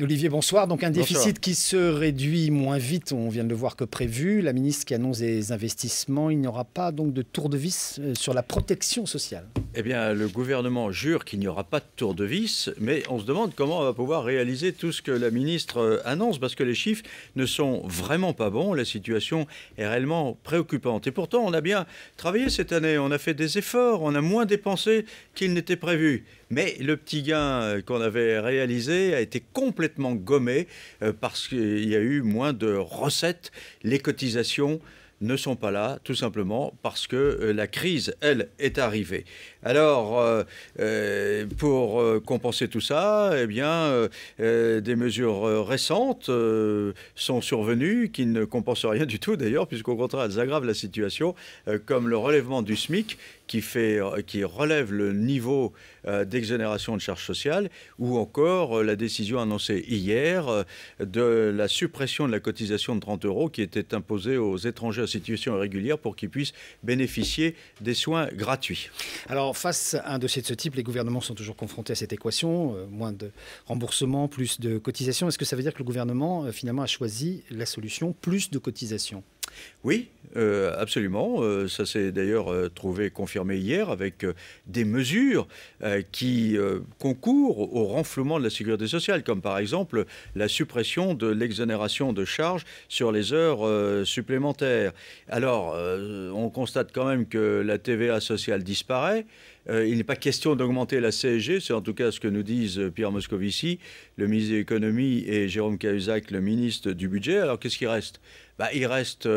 Olivier, bonsoir. Donc un Bonsoir. déficit qui se réduit moins vite, on vient de le voir, que prévu. La ministre qui annonce des investissements. Il n'y aura pas donc de tour de vis sur la protection sociale. Eh bien, le gouvernement jure qu'il n'y aura pas de tour de vis, mais on se demande comment on va pouvoir réaliser tout ce que la ministre annonce, parce que les chiffres ne sont vraiment pas bons. La situation est réellement préoccupante. Et pourtant, on a bien travaillé cette année, on a fait des efforts, on a moins dépensé qu'il n'était prévu. Mais le petit gain qu'on avait réalisé a été complètement gommé parce qu'il y a eu moins de recettes. Les cotisations ne sont pas là, tout simplement parce que la crise, elle, est arrivée. Alors, pour compenser tout ça, eh bien, des mesures récentes sont survenues qui ne compensent rien du tout, d'ailleurs, puisqu'au contraire, elles aggravent la situation, comme le relèvement du SMIC, qui relève le niveau d'exonération de charges sociales, ou encore la décision annoncée hier de la suppression de la cotisation de 30 € qui était imposée aux étrangers en situation irrégulière pour qu'ils puissent bénéficier des soins gratuits. Alors face à un dossier de ce type, les gouvernements sont toujours confrontés à cette équation, moins de remboursement, plus de cotisations. Est-ce que ça veut dire que le gouvernement finalement a choisi la solution plus de cotisations ? Oui, absolument. Ça s'est d'ailleurs trouvé confirmé hier avec des mesures qui concourent au renflouement de la sécurité sociale, comme par exemple la suppression de l'exonération de charges sur les heures supplémentaires. Alors, on constate quand même que la TVA sociale disparaît. Il n'est pas question d'augmenter la CSG, c'est en tout cas ce que nous disent Pierre Moscovici, le ministre de l'économie, et Jérôme Cahuzac, le ministre du budget. Alors qu'est-ce qui reste ? Il reste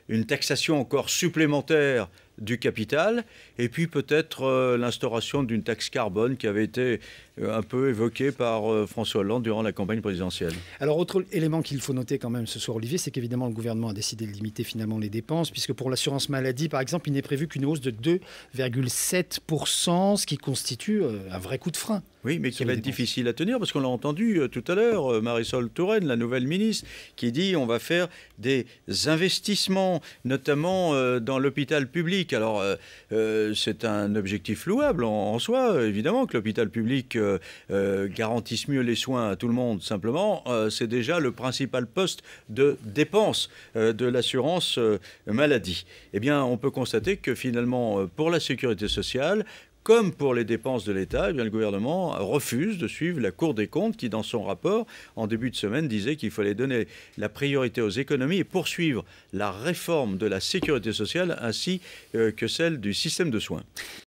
une taxation encore supplémentaire du capital, et puis peut-être l'instauration d'une taxe carbone qui avait été un peu évoquée par François Hollande durant la campagne présidentielle. Alors, autre élément qu'il faut noter quand même ce soir, Olivier, c'est qu'évidemment le gouvernement a décidé de limiter finalement les dépenses, puisque pour l'assurance maladie, par exemple, il n'est prévu qu'une hausse de 2,7%, ce qui constitue un vrai coup de frein. Oui, mais qui va être difficile à tenir, parce qu'on l'a entendu tout à l'heure, Marisol Touraine, la nouvelle ministre, qui dit on va faire des investissements, notamment dans l'hôpital public. Alors, c'est un objectif louable en soi, évidemment, que l'hôpital public garantisse mieux les soins à tout le monde. Simplement, c'est déjà le principal poste de dépense de l'assurance maladie. Eh bien, on peut constater que finalement, pour la sécurité sociale, comme pour les dépenses de l'État, eh bien, le gouvernement refuse de suivre la Cour des comptes qui, dans son rapport, en début de semaine, disait qu'il fallait donner la priorité aux économies et poursuivre la réforme de la sécurité sociale ainsi que celle du système de soins.